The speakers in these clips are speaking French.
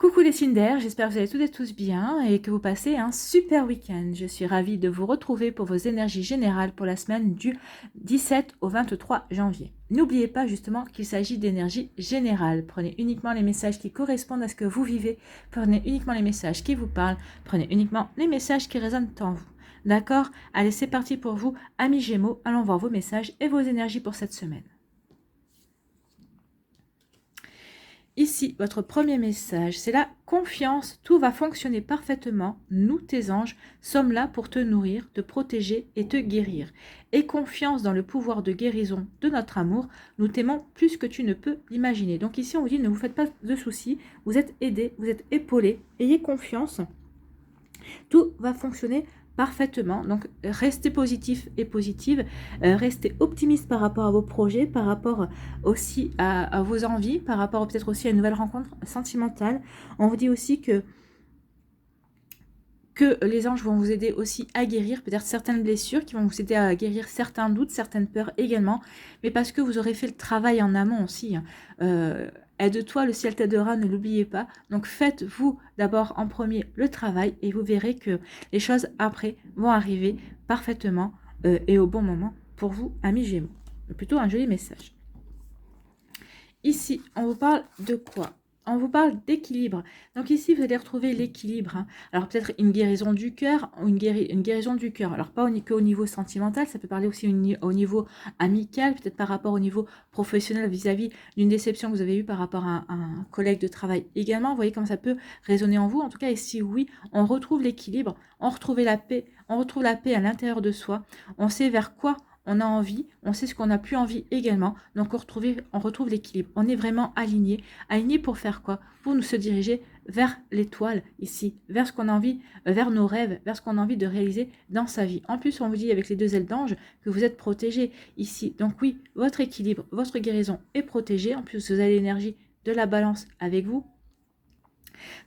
Coucou les Cinder, j'espère que vous allez toutes et tous bien et que vous passez un super week-end. Je suis ravie de vous retrouver pour vos énergies générales pour la semaine du 17 au 23 janvier. N'oubliez pas justement qu'il s'agit d'énergie générale. Prenez uniquement les messages qui correspondent à ce que vous vivez. Prenez uniquement les messages qui vous parlent. Prenez uniquement les messages qui résonnent en vous. D'accord? Allez, c'est parti pour vous, amis Gémeaux. Allons voir vos messages et vos énergies pour cette semaine. Ici, votre premier message, c'est la confiance. Tout va fonctionner parfaitement. Nous, tes anges, sommes là pour te nourrir, te protéger et te guérir. Et confiance dans le pouvoir de guérison de notre amour. Nous t'aimons plus que tu ne peux l'imaginer. Donc ici, on vous dit, ne vous faites pas de soucis. Vous êtes aidés, vous êtes épaulés. Ayez confiance. Tout va fonctionner parfaitement. Donc, restez positif et positive. Restez optimiste par rapport à vos projets, par rapport aussi à vos envies, par rapport peut-être aussi à une nouvelle rencontre sentimentale. On vous dit aussi que les anges vont vous aider aussi à guérir peut-être certaines blessures, qui vont vous aider à guérir certains doutes, certaines peurs également, mais parce que vous aurez fait le travail en amont aussi. Aide-toi, le ciel t'aidera, ne l'oubliez pas. Donc faites-vous d'abord en premier le travail et vous verrez que les choses après vont arriver parfaitement et au bon moment pour vous, amis Gémeaux. Plutôt un joli message. Ici, on vous parle de quoi? On vous parle d'équilibre. Donc ici, vous allez retrouver l'équilibre. Hein. Alors peut-être une guérison du cœur, ou une guérison du cœur. Alors pas qu'au niveau sentimental, ça peut parler aussi au niveau amical, peut-être par rapport au niveau professionnel vis-à-vis d'une déception que vous avez eue par rapport à un collègue de travail également. Vous voyez comment ça peut résonner en vous. En tout cas, ici, oui, on retrouve l'équilibre, on retrouve la paix à l'intérieur de soi. On sait vers quoi on a envie, on sait ce qu'on n'a plus envie également, donc on retrouve l'équilibre. On est vraiment aligné pour faire quoi? Pour nous se diriger vers l'étoile ici, vers ce qu'on a envie, vers nos rêves, vers ce qu'on a envie de réaliser dans sa vie. En plus, on vous dit avec les deux ailes d'ange que vous êtes protégés ici. Donc oui, votre équilibre, votre guérison est protégée. En plus, vous avez l'énergie de la balance avec vous.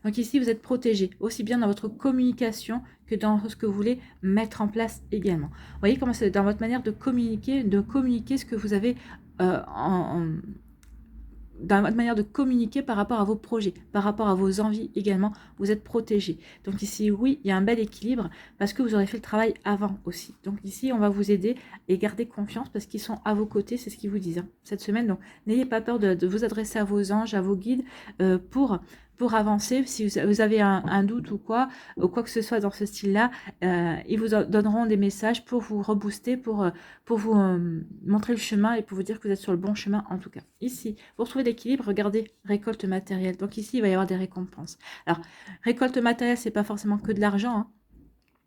Donc ici, vous êtes protégé, aussi bien dans votre communication que dans ce que vous voulez mettre en place également. Vous voyez comment c'est dans votre manière de communiquer ce que vous avez dans votre manière de communiquer par rapport à vos projets, par rapport à vos envies également, vous êtes protégé. Donc ici, oui, il y a un bel équilibre parce que vous aurez fait le travail avant aussi. Donc ici, on va vous aider et garder confiance parce qu'ils sont à vos côtés, c'est ce qu'ils vous disent hein, cette semaine. Donc n'ayez pas peur de vous adresser à vos anges, à vos guides pour avancer. Si vous avez un doute ou quoi que ce soit dans ce style-là, ils vous donneront des messages pour vous rebooster, pour vous montrer le chemin et pour vous dire que vous êtes sur le bon chemin en tout cas. Ici, pour trouver l'équilibre, regardez récolte matérielle. Donc ici, il va y avoir des récompenses. Alors, récolte matérielle, c'est pas forcément que de l'argent, hein.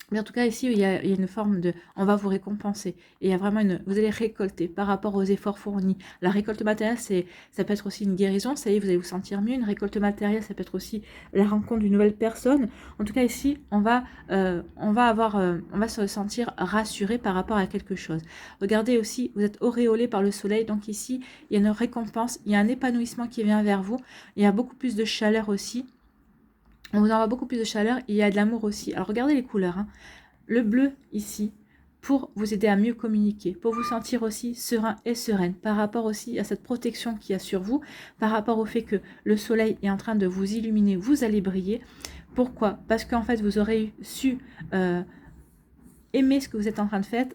Mais en tout cas, ici, il y a une forme de... On va vous récompenser. Et il y a vraiment une... Vous allez récolter par rapport aux efforts fournis. La récolte matérielle, ça peut être aussi une guérison. Ça y est, vous allez vous sentir mieux. Une récolte matérielle, ça peut être aussi la rencontre d'une nouvelle personne. En tout cas, ici, on va se sentir rassuré par rapport à quelque chose. Regardez aussi, vous êtes auréolé par le soleil. Donc ici, il y a une récompense. Il y a un épanouissement qui vient vers vous. Il y a beaucoup plus de chaleur aussi. On vous envoie beaucoup plus de chaleur. Il y a de l'amour aussi. Alors, regardez les couleurs. Hein. Le bleu, ici, pour vous aider à mieux communiquer, pour vous sentir aussi serein et sereine, par rapport aussi à cette protection qu'il y a sur vous, par rapport au fait que le soleil est en train de vous illuminer, vous allez briller. Pourquoi? Parce qu'en fait, vous aurez su... aimer ce que vous êtes en train de faire,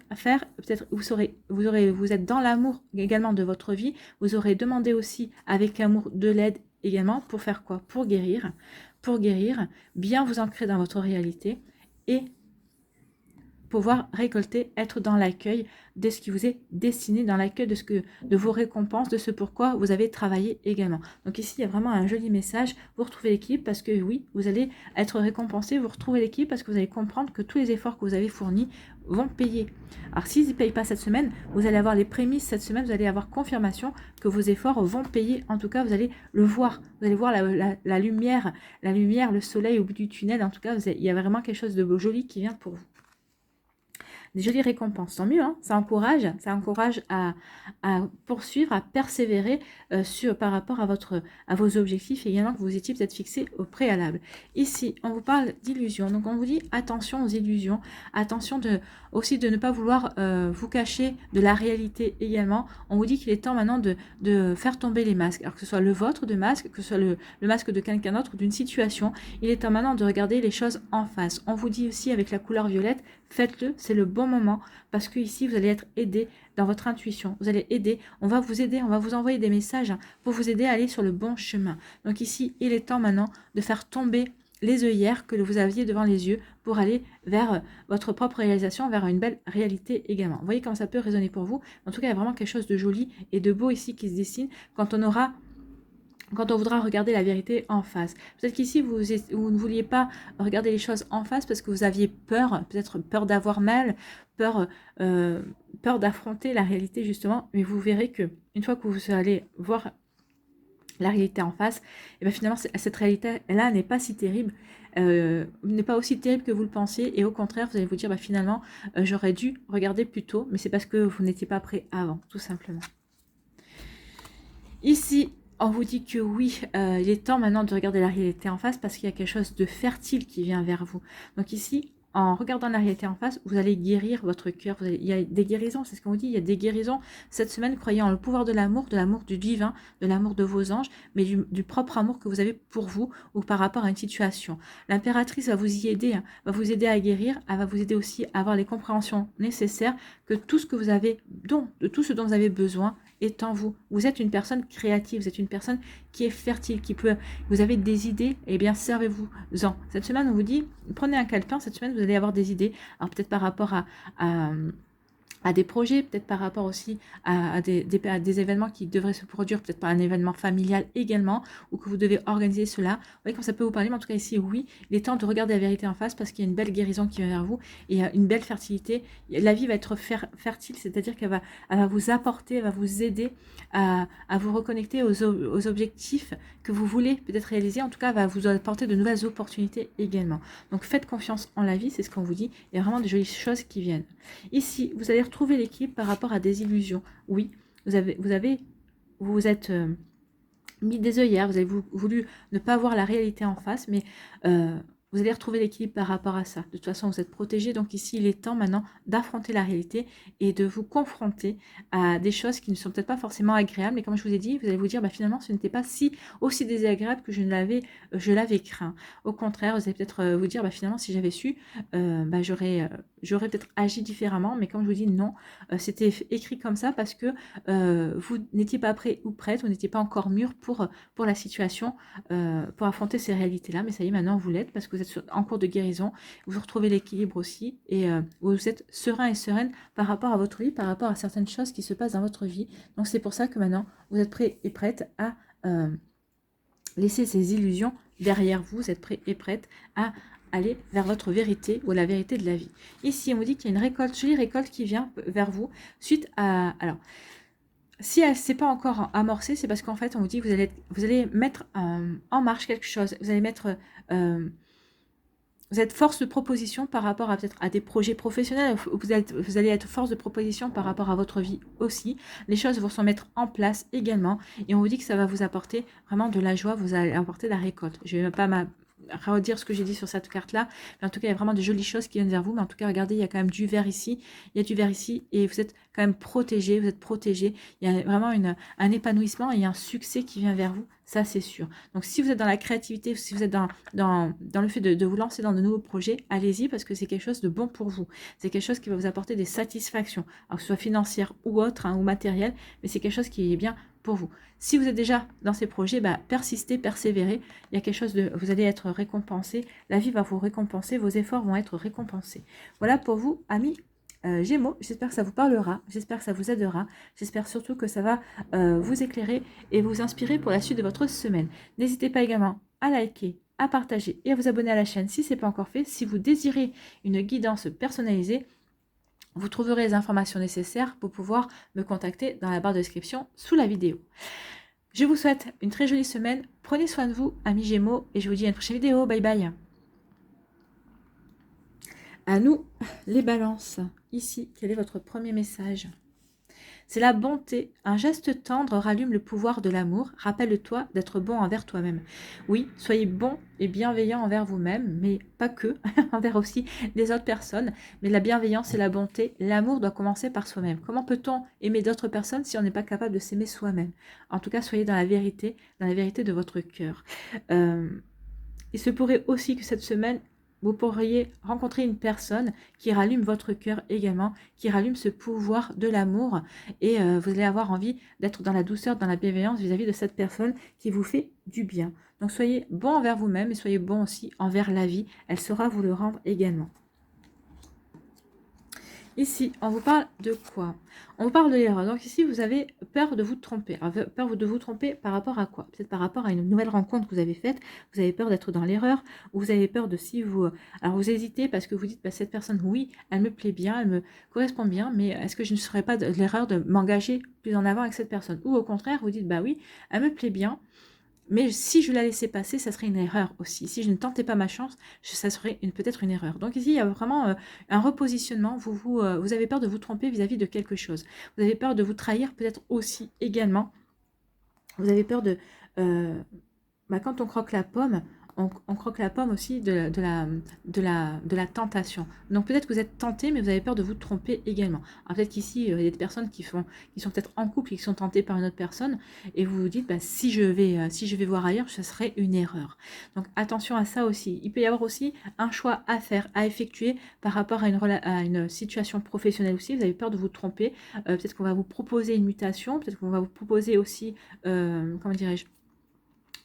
peut-être vous êtes dans l'amour également de votre vie, vous aurez demandé aussi avec amour de l'aide également, pour faire quoi? Pour guérir, bien vous ancrer dans votre réalité et pouvoir récolter, être dans l'accueil de ce qui vous est destiné, dans l'accueil de vos récompenses, de ce pourquoi vous avez travaillé également. Donc ici, il y a vraiment un joli message. Vous retrouvez l'équipe parce que oui, vous allez être récompensé. Vous retrouvez l'équipe parce que vous allez comprendre que tous les efforts que vous avez fournis vont payer. Alors s'ils ne payent pas cette semaine, vous allez avoir les prémices cette semaine, vous allez avoir confirmation que vos efforts vont payer. En tout cas, vous allez le voir. Vous allez voir la lumière, le soleil au bout du tunnel. En tout cas, il y a vraiment quelque chose de joli qui vient pour vous. des jolies récompenses. Tant mieux, hein, ça encourage à poursuivre, à persévérer par rapport à vos objectifs et également que vous étiez peut-être fixés au préalable. Ici, on vous parle d'illusions. Donc, on vous dit attention aux illusions, attention aussi de ne pas vouloir vous cacher de la réalité également. On vous dit qu'il est temps maintenant de faire tomber les masques. Alors que ce soit le vôtre de masque, que ce soit le masque de quelqu'un d'autre ou d'une situation, il est temps maintenant de regarder les choses en face. On vous dit aussi avec la couleur violette, faites-le, c'est le bon moment parce que ici vous allez être aidé dans votre intuition. Vous allez aider, on va vous aider, on va vous envoyer des messages pour vous aider à aller sur le bon chemin. Donc ici, il est temps maintenant de faire tomber les œillères que vous aviez devant les yeux pour aller vers votre propre réalisation, vers une belle réalité également. Vous voyez comment ça peut résonner pour vous. En tout cas, il y a vraiment quelque chose de joli et de beau ici qui se dessine quand on voudra regarder la vérité en face. Peut-être qu'ici, vous ne vouliez pas regarder les choses en face parce que vous aviez peur, peut-être peur d'avoir mal, peur d'affronter la réalité justement, mais vous verrez que une fois que vous allez voir la réalité en face, et bien finalement, cette réalité-là n'est pas si terrible, n'est pas aussi terrible que vous le pensiez, et au contraire, vous allez vous dire, bah, finalement, j'aurais dû regarder plus tôt, mais c'est parce que vous n'étiez pas prêt avant, tout simplement. Ici, on vous dit que oui, il est temps maintenant de regarder la réalité en face parce qu'il y a quelque chose de fertile qui vient vers vous. Donc ici, en regardant la réalité en face, vous allez guérir votre cœur. Il y a des guérisons, c'est ce qu'on vous dit, il y a des guérisons. Cette semaine, croyez en le pouvoir de l'amour du divin, de l'amour de vos anges, mais du propre amour que vous avez pour vous ou par rapport à une situation. L'impératrice va vous y aider, hein, va vous aider à guérir, elle va vous aider aussi à avoir les compréhensions nécessaires que tout ce que vous avez, de tout ce dont vous avez besoin, est en vous. Vous êtes une personne créative, vous êtes une personne qui est fertile, vous avez des idées, et bien servez-vous-en. Cette semaine, on vous dit, prenez un calepin, cette semaine, vous allez avoir des idées. Alors peut-être par rapport à des projets, peut-être par rapport aussi à des événements qui devraient se produire, peut-être par un événement familial également, ou que vous devez organiser cela. Vous voyez quand ça peut vous parler, mais en tout cas ici, oui, il est temps de regarder la vérité en face parce qu'il y a une belle guérison qui vient vers vous et une belle fertilité. La vie va être fertile, c'est-à-dire qu'elle va vous apporter, elle va vous aider à vous reconnecter aux objectifs que vous voulez peut-être réaliser. En tout cas, elle va vous apporter de nouvelles opportunités également. Donc faites confiance en la vie, c'est ce qu'on vous dit. Il y a vraiment de jolies choses qui viennent. Ici, vous allez retrouver l'équilibre par rapport à des illusions. Oui, vous vous êtes mis des œillères, vous avez voulu ne pas voir la réalité en face, mais vous allez retrouver l'équilibre par rapport à ça. De toute façon, vous êtes protégé, donc ici, il est temps maintenant d'affronter la réalité et de vous confronter à des choses qui ne sont peut-être pas forcément agréables, mais comme je vous ai dit, vous allez vous dire, bah, finalement, ce n'était pas aussi désagréable que je l'avais craint. Au contraire, vous allez peut-être vous dire, bah, finalement, si j'avais su, bah, j'aurais peut-être agi différemment, mais comme je vous dis, non, c'était écrit comme ça parce que vous n'étiez pas prêt ou prête, vous n'étiez pas encore mûr pour la situation, pour affronter ces réalités-là, mais ça y est, maintenant, vous l'êtes parce que vous êtes en cours de guérison, vous retrouvez l'équilibre aussi et vous êtes serein et sereine par rapport à votre vie, par rapport à certaines choses qui se passent dans votre vie. Donc c'est pour ça que maintenant vous êtes prêt et prête à laisser ces illusions derrière vous, vous êtes prêt et prête à aller vers votre vérité ou la vérité de la vie. Ici on vous dit qu'il y a une jolie récolte qui vient vers vous suite à... Alors, si elle ne s'est pas encore amorcée, c'est parce qu'en fait on vous dit que vous allez mettre en marche quelque chose, vous allez mettre... vous êtes force de proposition par rapport à peut-être à des projets professionnels, vous allez être force de proposition par rapport à votre vie aussi. Les choses vont se mettre en place également et on vous dit que ça va vous apporter vraiment de la joie, vous allez apporter de la récolte. Je ne vais pas redire ce que j'ai dit sur cette carte-là, mais en tout cas, il y a vraiment de jolies choses qui viennent vers vous, mais en tout cas, regardez, il y a quand même du vert ici, il y a du vert ici et vous êtes quand même protégé, vous êtes protégé. Il y a vraiment un épanouissement et un succès qui vient vers vous, ça c'est sûr. Donc si vous êtes dans la créativité, si vous êtes dans le fait de vous lancer dans de nouveaux projets, allez-y parce que c'est quelque chose de bon pour vous. C'est quelque chose qui va vous apporter des satisfactions, alors que ce soit financière ou autre, hein, ou matérielle, mais c'est quelque chose qui est bien pour vous. Si vous êtes déjà dans ces projets, bah, persistez, persévérez. Il y a quelque chose vous allez être récompensé. La vie va vous récompenser, vos efforts vont être récompensés. Voilà pour vous, amis Gémeaux. J'espère que ça vous parlera, j'espère que ça vous aidera, j'espère surtout que ça va vous éclairer et vous inspirer pour la suite de votre semaine. N'hésitez pas également à liker, à partager et à vous abonner à la chaîne si ce n'est pas encore fait. Si vous désirez une guidance personnalisée, vous trouverez les informations nécessaires pour pouvoir me contacter dans la barre de description sous la vidéo. Je vous souhaite une très jolie semaine. Prenez soin de vous, amis Gémeaux, et je vous dis à une prochaine vidéo. Bye bye. À nous, les balances. Ici, quel est votre premier message? C'est la bonté. Un geste tendre rallume le pouvoir de l'amour. Rappelle-toi d'être bon envers toi-même. Oui, soyez bon et bienveillant envers vous-même, mais pas que, envers aussi les autres personnes. Mais la bienveillance et la bonté, l'amour doit commencer par soi-même. Comment peut-on aimer d'autres personnes si on n'est pas capable de s'aimer soi-même? En tout cas, soyez dans la vérité de votre cœur. Il se pourrait aussi que cette semaine, vous pourriez rencontrer une personne qui rallume votre cœur également, qui rallume ce pouvoir de l'amour et vous allez avoir envie d'être dans la douceur, dans la bienveillance vis-à-vis de cette personne qui vous fait du bien. Donc soyez bon envers vous-même et soyez bon aussi envers la vie. Elle saura vous le rendre également. Ici, on vous parle de quoi? On vous parle de l'erreur. Donc ici, vous avez peur de vous tromper. Alors, peur de vous tromper par rapport à quoi? Peut-être par rapport à une nouvelle rencontre que vous avez faite. Vous avez peur d'être dans l'erreur. Ou vous avez peur de si vous... Alors vous hésitez parce que vous dites, bah, cette personne, oui, elle me plaît bien, elle me correspond bien, mais est-ce que je ne ferais pas de l'erreur de m'engager plus en avant avec cette personne? Ou au contraire, vous dites, bah oui, elle me plaît bien, mais si je la laissais passer, ça serait une erreur aussi. Si je ne tentais pas ma chance, ça serait peut-être une erreur. Donc ici, il y a vraiment un repositionnement. Vous avez peur de vous tromper vis-à-vis de quelque chose. Vous avez peur de vous trahir peut-être aussi également. Vous avez peur de... quand on croque la pomme, on croque la pomme aussi de la tentation. Donc peut-être que vous êtes tenté, mais vous avez peur de vous tromper également. Alors peut-être qu'ici, il y a des personnes qui sont peut-être en couple et qui sont tentées par une autre personne, et vous vous dites, bah, si je vais voir ailleurs, ce serait une erreur. Donc attention à ça aussi. Il peut y avoir aussi un choix à faire, à effectuer par rapport à une situation professionnelle aussi. Vous avez peur de vous tromper. Peut-être qu'on va vous proposer une mutation, peut-être qu'on va vous proposer aussi, comment dirais-je,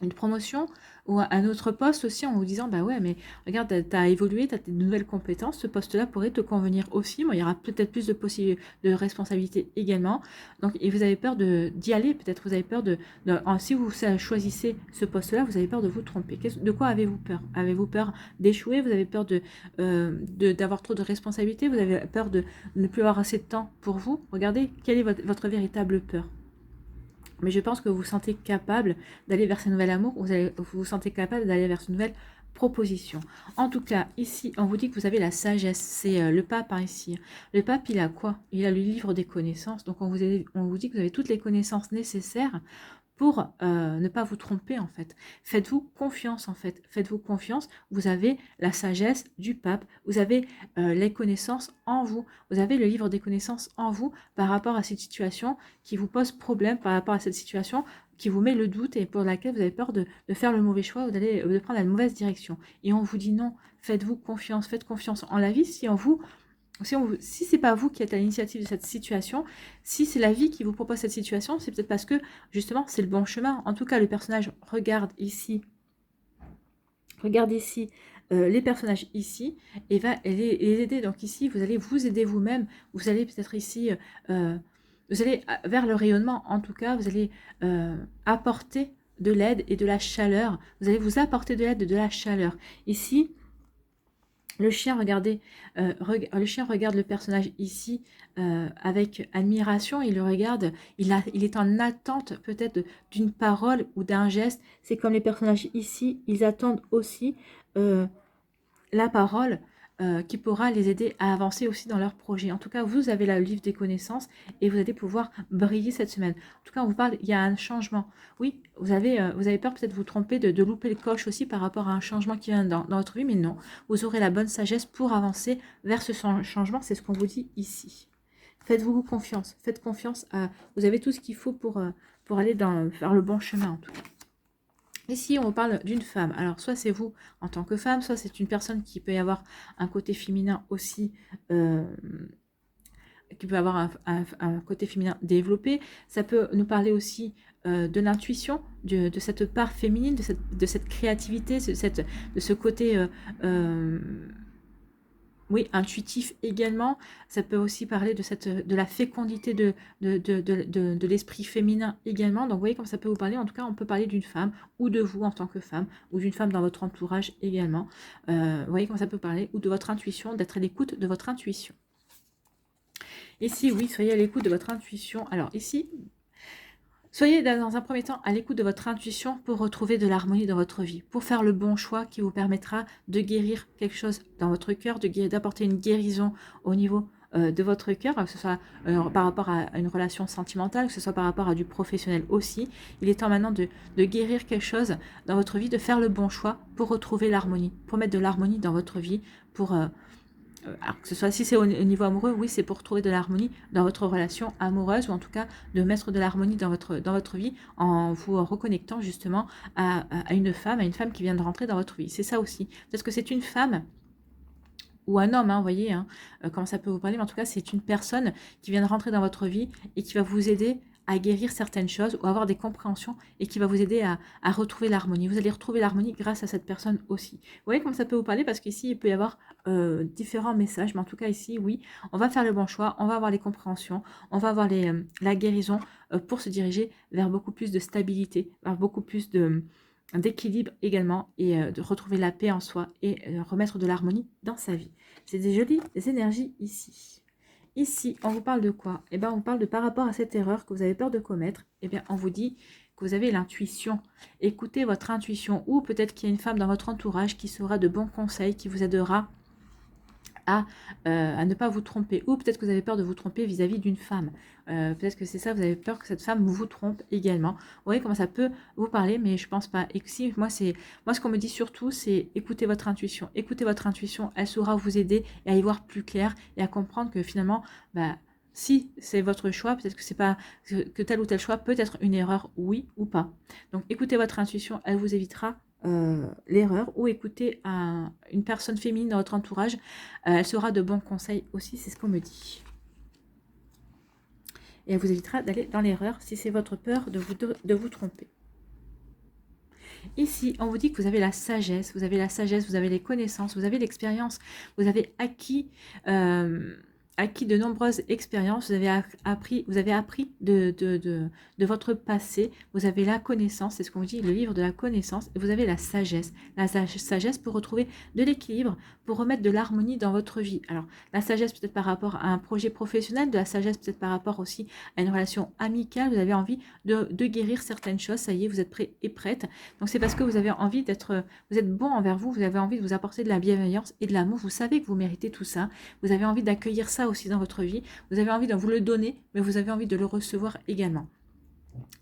une promotion ou un autre poste aussi en vous disant bah ouais mais regarde tu as évolué, tu as de nouvelles compétences, ce poste là pourrait te convenir aussi. Bon, il y aura peut-être plus de responsabilités également, donc et vous avez peur d'y aller, peut-être vous avez peur si vous choisissez ce poste là, vous avez peur de vous tromper. De quoi avez-vous peur? Avez-vous peur d'échouer? Vous avez peur d'avoir trop de responsabilités? Vous avez peur de ne plus avoir assez de temps pour vous? Regardez quelle est votre véritable peur. Mais je pense que vous vous sentez capable d'aller vers ce nouvel amour, vous vous sentez capable d'aller vers ce nouvelle proposition. En tout cas, ici, on vous dit que vous avez la sagesse. C'est le pape ici. Le pape, il a quoi? Il a le livre des connaissances. Donc, on vous dit que vous avez toutes les connaissances nécessaires pour ne pas vous tromper en fait. Faites-vous confiance en fait. Faites-vous confiance. Vous avez la sagesse du pape. Vous avez les connaissances en vous. Vous avez le livre des connaissances en vous par rapport à cette situation qui vous pose problème, par rapport à cette situation qui vous met le doute et pour laquelle vous avez peur de faire le mauvais choix ou de prendre la mauvaise direction. Et on vous dit non, faites-vous confiance, faites confiance en la vie. Si c'est pas vous qui êtes à l'initiative de cette situation, si c'est la vie qui vous propose cette situation, c'est peut-être parce que justement c'est le bon chemin. En tout cas, le personnage regarde ici les personnages ici et va les aider. Donc ici, vous allez vous aider vous-même. Vous allez peut-être ici, vous allez vers le rayonnement. En tout cas, vous allez apporter de l'aide et de la chaleur. Vous allez vous apporter de l'aide et de la chaleur. Ici, le chien, regardez, le chien regarde le personnage ici avec admiration. Il le regarde, il est en attente peut-être d'une parole ou d'un geste. C'est comme les personnages ici, ils attendent aussi la parole qui pourra les aider à avancer aussi dans leur projet. En tout cas, vous avez le livre des connaissances et vous allez pouvoir briller cette semaine. En tout cas, on vous parle, il y a un changement. Oui, vous avez peur peut-être de vous tromper, de louper le coche aussi par rapport à un changement qui vient dans votre vie, mais non, vous aurez la bonne sagesse pour avancer vers ce changement, c'est ce qu'on vous dit ici. Faites-vous confiance, faites confiance à... Vous avez tout ce qu'il faut pour aller vers le bon chemin en tout cas. Ici, on parle d'une femme. Alors, soit c'est vous en tant que femme, soit c'est une personne qui peut y avoir un côté féminin aussi, qui peut avoir un côté féminin développé. Ça peut nous parler aussi de l'intuition, de cette part féminine, de cette créativité, de ce côté... oui, intuitif également. Ça peut aussi parler de la fécondité de l'esprit féminin également. Donc, vous voyez comme ça peut vous parler. En tout cas, on peut parler d'une femme ou de vous en tant que femme ou d'une femme dans votre entourage également. Vous voyez comme ça peut parler ou de votre intuition, d'être à l'écoute de votre intuition. Ici, oui, soyez à l'écoute de votre intuition. Alors ici, Soyez dans un premier temps à l'écoute de votre intuition pour retrouver de l'harmonie dans votre vie, pour faire le bon choix qui vous permettra de guérir quelque chose dans votre cœur, d'apporter une guérison au niveau de votre cœur, que ce soit par rapport à une relation sentimentale, que ce soit par rapport à du professionnel aussi. Il est temps maintenant de guérir quelque chose dans votre vie, de faire le bon choix pour retrouver l'harmonie, pour mettre de l'harmonie dans votre vie, pour alors que ce soit si c'est au niveau amoureux, oui, c'est pour trouver de l'harmonie dans votre relation amoureuse, ou en tout cas de mettre de l'harmonie dans votre vie en vous reconnectant justement à une femme qui vient de rentrer dans votre vie. C'est ça aussi. Peut-être que c'est une femme ou un homme, hein, vous voyez, hein, comment ça peut vous parler, mais en tout cas, c'est une personne qui vient de rentrer dans votre vie et qui va vous aider à guérir certaines choses ou avoir des compréhensions et qui va vous aider à retrouver l'harmonie. Vous allez retrouver l'harmonie grâce à cette personne aussi. Vous voyez comment ça peut vous parler, parce qu'ici, il peut y avoir différents messages, mais en tout cas ici, oui, on va faire le bon choix, on va avoir les compréhensions, on va avoir la guérison pour se diriger vers beaucoup plus de stabilité, vers beaucoup plus d'équilibre également, et de retrouver la paix en soi et remettre de l'harmonie dans sa vie. C'est des jolies énergies ici. Ici, on vous parle de quoi? Eh bien, on parle de par rapport à cette erreur que vous avez peur de commettre, eh bien, on vous dit que vous avez l'intuition. Écoutez votre intuition, ou peut-être qu'il y a une femme dans votre entourage qui sera de bons conseils, qui vous aidera à ne pas vous tromper. Ou peut-être que vous avez peur de vous tromper vis-à-vis d'une femme. Peut-être que c'est ça, vous avez peur que cette femme vous trompe également. Vous voyez comment ça peut vous parler, mais je pense pas. Et si, moi, ce qu'on me dit surtout, c'est écoutez votre intuition. Écoutez votre intuition, elle saura vous aider et à y voir plus clair et à comprendre que finalement, bah, si c'est votre choix, peut-être que c'est pas que tel ou tel choix peut être une erreur, oui ou pas. Donc écoutez votre intuition, elle vous évitera l'erreur, ou écouter une personne féminine dans votre entourage, elle sera de bons conseils aussi, c'est ce qu'on me dit. Et elle vous évitera d'aller dans l'erreur si c'est votre peur de vous tromper. Ici, on vous dit que vous avez la sagesse, vous avez les connaissances, vous avez l'expérience, vous avez acquis de nombreuses expériences, vous avez appris de votre passé, vous avez la connaissance, c'est ce qu'on dit, le livre de la connaissance, et vous avez la sagesse pour retrouver de l'équilibre, pour remettre de l'harmonie dans votre vie. Alors, la sagesse peut-être par rapport à un projet professionnel, de la sagesse peut-être par rapport aussi à une relation amicale, vous avez envie de guérir certaines choses, ça y est, vous êtes prêt et prête. Donc c'est parce que vous avez envie vous êtes bon envers vous, vous avez envie de vous apporter de la bienveillance et de l'amour, vous savez que vous méritez tout ça, vous avez envie d'accueillir ça aussi dans votre vie, vous avez envie de vous le donner, mais vous avez envie de le recevoir également.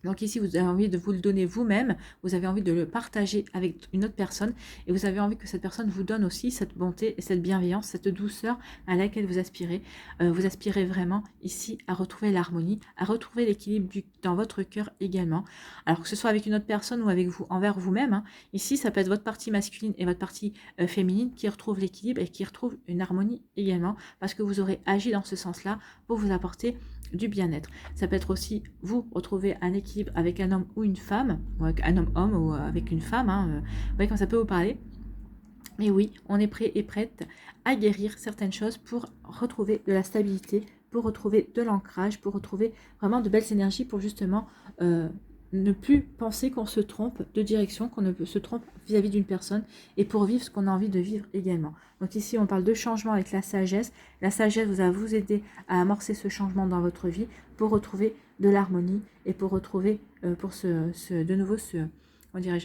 Donc ici, vous avez envie de vous le donner vous-même, vous avez envie de le partager avec une autre personne, et vous avez envie que cette personne vous donne aussi cette bonté et cette bienveillance, cette douceur à laquelle vous aspirez. Vous aspirez vraiment ici à retrouver l'harmonie, à retrouver l'équilibre dans votre cœur également. Alors que ce soit avec une autre personne ou avec vous, envers vous-même, hein. Ici, ça peut être votre partie masculine et votre partie féminine qui retrouve l'équilibre et qui retrouve une harmonie également, parce que vous aurez agi dans ce sens-là pour vous apporter du bien-être. Ça peut être aussi vous retrouver un équilibre avec un homme ou une femme, ou avec un homme-homme ou avec une femme, hein, vous voyez quand ça peut vous parler. Mais oui, on est prêt et prête à guérir certaines choses pour retrouver de la stabilité, pour retrouver de l'ancrage, pour retrouver vraiment de belles énergies, pour justement ne plus penser qu'on se trompe de direction, qu'on ne se trompe vis-à-vis d'une personne, et pour vivre ce qu'on a envie de vivre également. Donc ici, on parle de changement avec la sagesse. La sagesse va vous aider à amorcer ce changement dans votre vie pour retrouver de l'harmonie et pour retrouver, de nouveau, on dirait,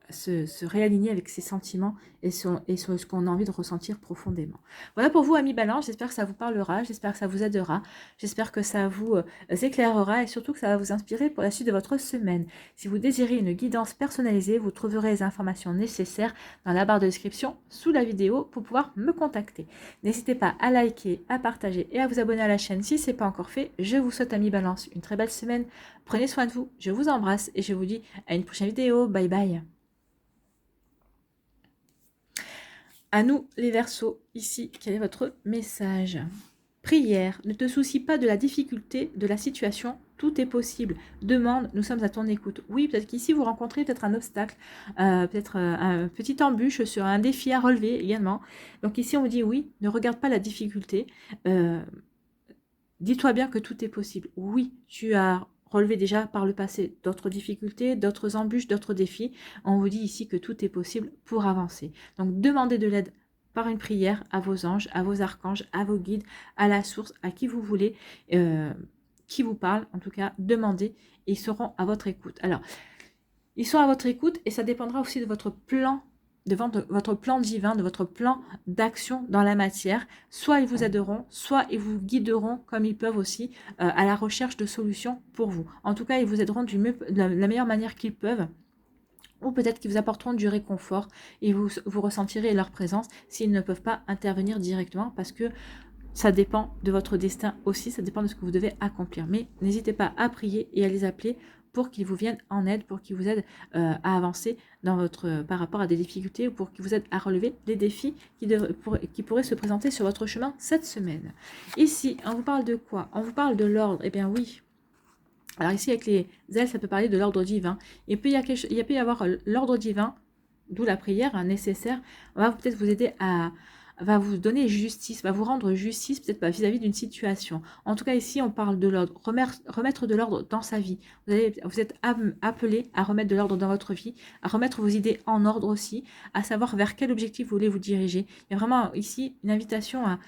se réaligner avec ses sentiments et sur ce qu'on a envie de ressentir profondément. Voilà pour vous, amis Balance, j'espère que ça vous parlera, j'espère que ça vous aidera, j'espère que ça vous éclairera et surtout que ça va vous inspirer pour la suite de votre semaine. Si vous désirez une guidance personnalisée, vous trouverez les informations nécessaires dans la barre de description sous la vidéo pour pouvoir me contacter. N'hésitez pas à liker, à partager et à vous abonner à la chaîne si ce n'est pas encore fait. Je vous souhaite, amis Balance, une très belle semaine. Prenez soin de vous, je vous embrasse et je vous dis à une prochaine vidéo. Bye bye. À nous les Verseaux, ici, quel est votre message? Prière, ne te soucie pas de la difficulté de la situation, tout est possible. Demande, nous sommes à ton écoute. Oui, peut-être qu'ici vous rencontrez peut-être un obstacle, peut-être un petit embûche sur un défi à relever également. Donc ici on vous dit oui, ne regarde pas la difficulté. Dis-toi bien que tout est possible. Oui, tu as relevé déjà par le passé d'autres difficultés, d'autres embûches, d'autres défis. On vous dit ici que tout est possible pour avancer. Donc demandez de l'aide par une prière à vos anges, à vos archanges, à vos guides, à la source, à qui vous voulez. qui vous parlent, en tout cas, demandez et ils seront à votre écoute. Alors, ils sont à votre écoute et ça dépendra aussi de votre plan, votre plan divin, de votre plan d'action dans la matière. Soit ils vous aideront, soit ils vous guideront comme ils peuvent aussi à la recherche de solutions pour vous. En tout cas, ils vous aideront de la meilleure manière qu'ils peuvent. Ou peut-être qu'ils vous apporteront du réconfort et vous ressentirez leur présence s'ils ne peuvent pas intervenir directement parce que ça dépend de votre destin aussi, ça dépend de ce que vous devez accomplir. Mais n'hésitez pas à prier et à les appeler pour qu'ils vous viennent en aide, pour qu'ils vous aident à avancer par rapport à des difficultés ou pour qu'ils vous aident à relever les défis qui pourraient se présenter sur votre chemin cette semaine. Ici, on vous parle de quoi? On vous parle de l'ordre. Eh bien oui. Alors ici, avec les ailes, ça peut parler de l'ordre divin. Il peut y avoir l'ordre divin, d'où la prière nécessaire, va peut-être vous aider va vous donner justice, va vous rendre justice peut-être pas vis-à-vis d'une situation. En tout cas, ici, on parle de l'ordre, remettre de l'ordre dans sa vie. Vous êtes appelé à remettre de l'ordre dans votre vie, à remettre vos idées en ordre aussi, à savoir vers quel objectif vous voulez vous diriger. Il y a vraiment ici une invitation à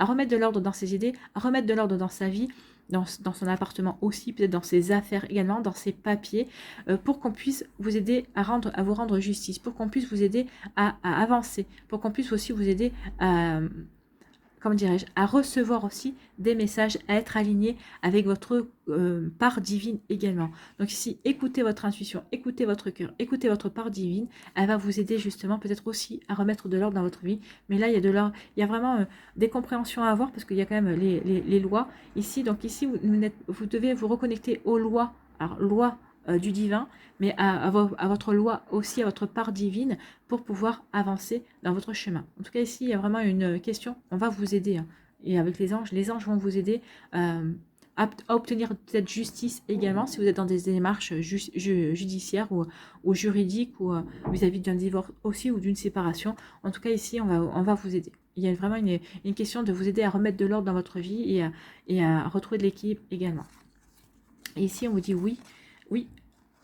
remettre de l'ordre dans ses idées, à remettre de l'ordre dans sa vie, dans son appartement aussi, peut-être dans ses affaires également, dans ses papiers, pour qu'on puisse vous aider à vous rendre justice, pour qu'on puisse vous aider à avancer, pour qu'on puisse aussi vous aider à, comment dirais-je, à recevoir aussi des messages, à être aligné avec votre part divine également. Donc ici, écoutez votre intuition, écoutez votre cœur, écoutez votre part divine. Elle va vous aider justement peut-être aussi à remettre de l'ordre dans votre vie. Mais là, il y a vraiment des compréhensions à avoir parce qu'il y a quand même les lois ici. Donc ici, vous devez vous reconnecter aux lois. Alors, loi du divin, mais à votre loi aussi, à votre part divine pour pouvoir avancer dans votre chemin. En tout cas, ici, il y a vraiment une question, on va vous aider. Hein. Et avec les anges vont vous aider à obtenir peut-être justice également si vous êtes dans des démarches judiciaires ou juridiques ou vis-à-vis d'un divorce aussi ou d'une séparation. En tout cas, ici, on va vous aider. Il y a vraiment une question de vous aider à remettre de l'ordre dans votre vie et à retrouver de l'équilibre également. Et ici, on vous dit oui,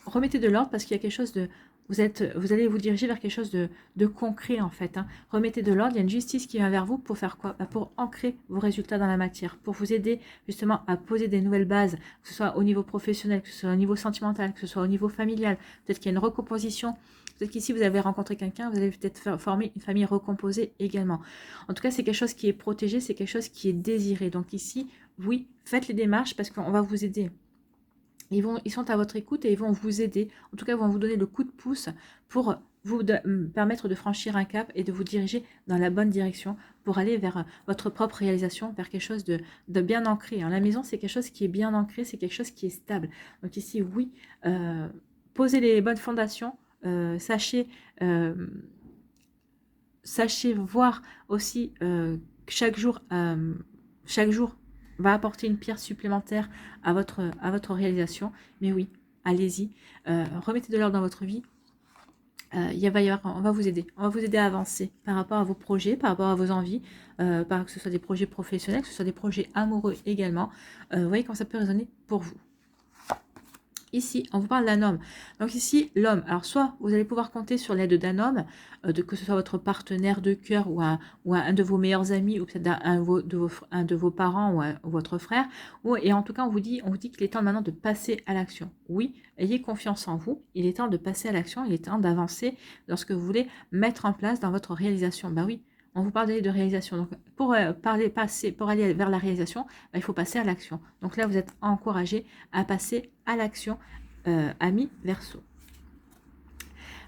remettez de l'ordre parce qu'il y a quelque chose de... Vous allez vous diriger vers quelque chose de concret en fait. Hein. Remettez de l'ordre, il y a une justice qui vient vers vous pour faire quoi? Pour ancrer vos résultats dans la matière, pour vous aider justement à poser des nouvelles bases, que ce soit au niveau professionnel, que ce soit au niveau sentimental, que ce soit au niveau familial. Peut-être qu'il y a une recomposition. Peut-être qu'ici, vous avez rencontré quelqu'un, vous allez peut-être former une famille recomposée également. En tout cas, c'est quelque chose qui est protégé, c'est quelque chose qui est désiré. Donc ici, oui, faites les démarches parce qu'on va vous aider. Ils sont à votre écoute et ils vont vous aider. En tout cas, ils vont vous donner le coup de pouce pour vous permettre de franchir un cap et de vous diriger dans la bonne direction pour aller vers votre propre réalisation, vers quelque chose de bien ancré. Hein. La maison, c'est quelque chose qui est bien ancré, c'est quelque chose qui est stable. Donc ici, oui, posez les bonnes fondations, sachez voir aussi chaque jour va apporter une pierre supplémentaire à votre réalisation. Mais oui, allez-y, remettez de l'ordre dans votre vie. On va vous aider. On va vous aider à avancer par rapport à vos projets, par rapport à vos envies, que ce soit des projets professionnels, que ce soit des projets amoureux également. Vous voyez comment ça peut résonner pour vous. Ici, on vous parle d'un homme. Donc ici, l'homme. Alors, soit vous allez pouvoir compter sur l'aide d'un homme, que ce soit votre partenaire de cœur ou un de vos meilleurs amis, ou peut-être un de vos parents ou votre frère. Et en tout cas, on vous dit qu'il est temps maintenant de passer à l'action. Oui, ayez confiance en vous. Il est temps de passer à l'action. Il est temps d'avancer dans ce que vous voulez mettre en place dans votre réalisation. Ben oui. On vous parle de réalisation. Donc, pour aller vers la réalisation, il faut passer à l'action. Donc là, vous êtes encouragé à passer à l'action, ami Verseau.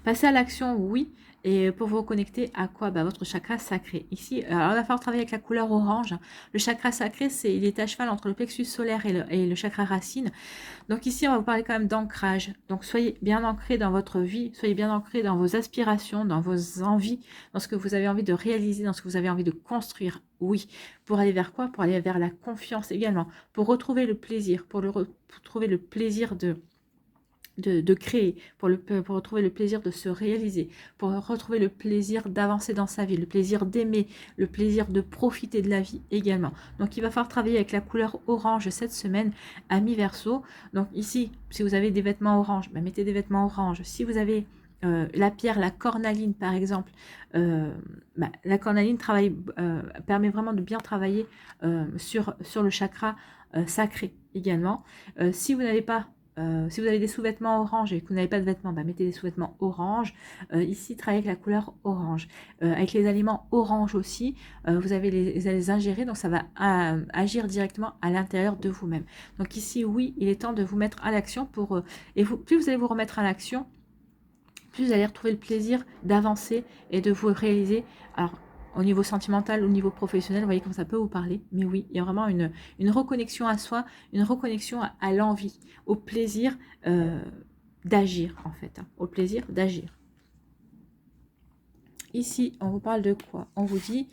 Passer à l'action, oui. Et pour vous reconnecter à quoi? Votre chakra sacré. Ici, alors il va falloir travailler avec la couleur orange. Le chakra sacré, il est à cheval entre le plexus solaire et le chakra racine. Donc ici, on va vous parler quand même d'ancrage. Donc soyez bien ancrés dans votre vie, soyez bien ancrés dans vos aspirations, dans vos envies, dans ce que vous avez envie de réaliser, dans ce que vous avez envie de construire. Oui. Pour aller vers quoi? Pour aller vers la confiance également. Pour retrouver le plaisir, pour retrouver le plaisir de créer, pour retrouver le plaisir de se réaliser, pour retrouver le plaisir d'avancer dans sa vie, le plaisir d'aimer, le plaisir de profiter de la vie également. Donc il va falloir travailler avec la couleur orange cette semaine, ami Verseau. Donc ici, si vous avez des vêtements orange, mettez des vêtements orange. Si vous avez la pierre, la cornaline par exemple, la cornaline permet vraiment de bien travailler sur le chakra sacré. également. Si vous n'avez pas si vous avez des sous-vêtements orange et que vous n'avez pas de vêtements, bah, mettez des sous-vêtements orange. Ici, travaillez avec la couleur orange. Avec les aliments orange aussi, vous avez les ingérer, donc ça va agir directement à l'intérieur de vous-même. Donc ici, oui, il est temps de vous mettre à l'action pour... et vous, plus vous allez vous remettre à l'action, plus vous allez retrouver le plaisir d'avancer et de vous réaliser. Alors, au niveau sentimental, au niveau professionnel, vous voyez comme ça peut vous parler. Mais oui, il y a vraiment une reconnexion à soi, une reconnexion à l'envie, au plaisir d'agir en fait, hein, au plaisir d'agir. Ici, on vous parle de quoi? On vous dit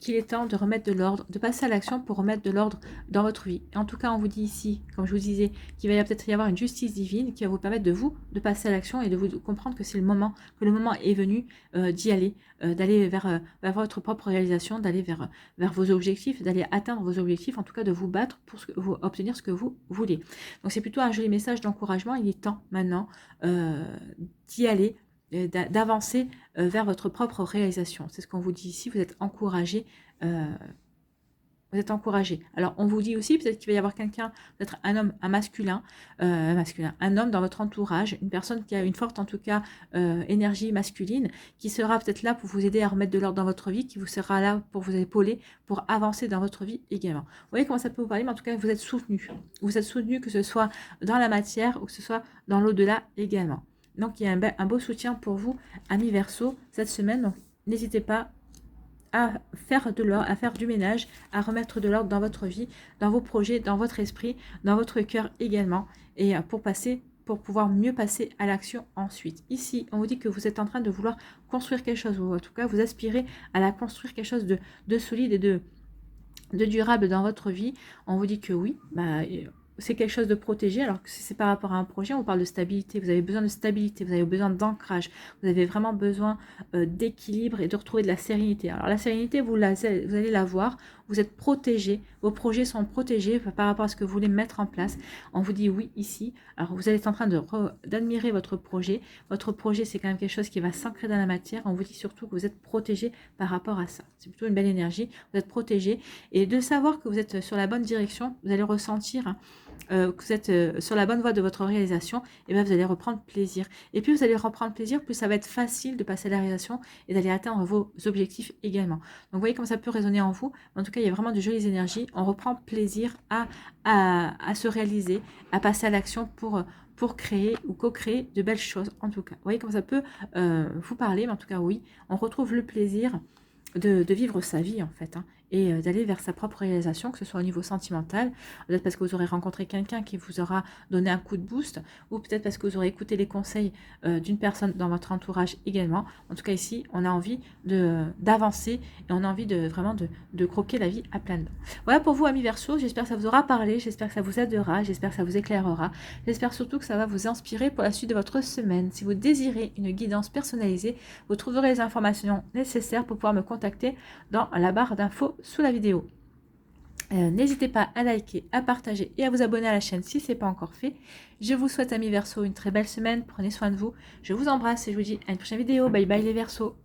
qu'il est temps de remettre de l'ordre, de passer à l'action pour remettre de l'ordre dans votre vie. En tout cas, on vous dit ici, comme je vous disais, qu'il va peut-être y avoir une justice divine qui va vous permettre de passer à l'action et de vous comprendre que c'est le moment, que le moment est venu d'y aller, d'aller vers votre propre réalisation, d'aller vers vos objectifs, d'aller atteindre vos objectifs, en tout cas de vous battre pour obtenir ce que vous voulez. Donc c'est plutôt un joli message d'encouragement. Il est temps maintenant d'y aller, d'avancer vers votre propre réalisation. C'est ce qu'on vous dit ici, vous êtes encouragé. Vous êtes encouragé. Alors, on vous dit aussi peut-être qu'il va y avoir quelqu'un, peut-être un homme, un masculin, un homme dans votre entourage, une personne qui a une forte, en tout cas, énergie masculine, qui sera peut-être là pour vous aider à remettre de l'ordre dans votre vie, qui vous sera là pour vous épauler, pour avancer dans votre vie également. Vous voyez comment ça peut vous parler, mais en tout cas, vous êtes soutenu. Vous êtes soutenu, que ce soit dans la matière ou que ce soit dans l'au-delà également. Donc, il y a un beau soutien pour vous, amis Verseau, cette semaine. Donc, n'hésitez pas à faire de l'ordre, à faire du ménage, à remettre de l'ordre dans votre vie, dans vos projets, dans votre esprit, dans votre cœur également, et pour pouvoir mieux passer à l'action ensuite. Ici, on vous dit que vous êtes en train de vouloir construire quelque chose, ou en tout cas, vous aspirez à la construire quelque chose de solide et de durable dans votre vie. On vous dit que oui, c'est quelque chose de protégé. Alors que si c'est par rapport à un projet, on parle de stabilité. Vous avez besoin de stabilité, vous avez besoin d'ancrage, vous avez vraiment besoin d'équilibre et de retrouver de la sérénité. Alors la sérénité, vous allez l'avoir, vous êtes protégé, vos projets sont protégés par rapport à ce que vous voulez mettre en place. On vous dit oui ici. Alors vous allez être en train d'admirer votre projet. Votre projet, c'est quand même quelque chose qui va s'ancrer dans la matière. On vous dit surtout que vous êtes protégé par rapport à ça. C'est plutôt une belle énergie. Vous êtes protégé. Et de savoir que vous êtes sur la bonne direction, vous allez ressentir que vous êtes sur la bonne voie de votre réalisation, et bien vous allez reprendre plaisir. Et plus vous allez reprendre plaisir, plus ça va être facile de passer à la réalisation et d'aller atteindre vos objectifs également. Donc vous voyez comment ça peut résonner en vous. En tout cas, il y a vraiment de jolies énergies. On reprend plaisir à se réaliser, à passer à l'action pour créer ou co-créer de belles choses en tout cas. Vous voyez comment ça peut vous parler, mais en tout cas oui, on retrouve le plaisir de vivre sa vie en fait, hein, et d'aller vers sa propre réalisation, que ce soit au niveau sentimental, peut-être parce que vous aurez rencontré quelqu'un qui vous aura donné un coup de boost, ou peut-être parce que vous aurez écouté les conseils d'une personne dans votre entourage également. En tout cas ici, on a envie d'avancer et on a envie vraiment de croquer la vie à pleines dents. Voilà pour vous amis Verseau, j'espère que ça vous aura parlé, j'espère que ça vous aidera, j'espère que ça vous éclairera, j'espère surtout que ça va vous inspirer pour la suite de votre semaine. Si vous désirez une guidance personnalisée, vous trouverez les informations nécessaires pour pouvoir me contacter dans la barre d'infos sous la vidéo. N'hésitez pas à liker, à partager et à vous abonner à la chaîne si ce n'est pas encore fait. Je vous souhaite amis Verseau une très belle semaine, prenez soin de vous, je vous embrasse et je vous dis à une prochaine vidéo. Bye bye les Verseaux.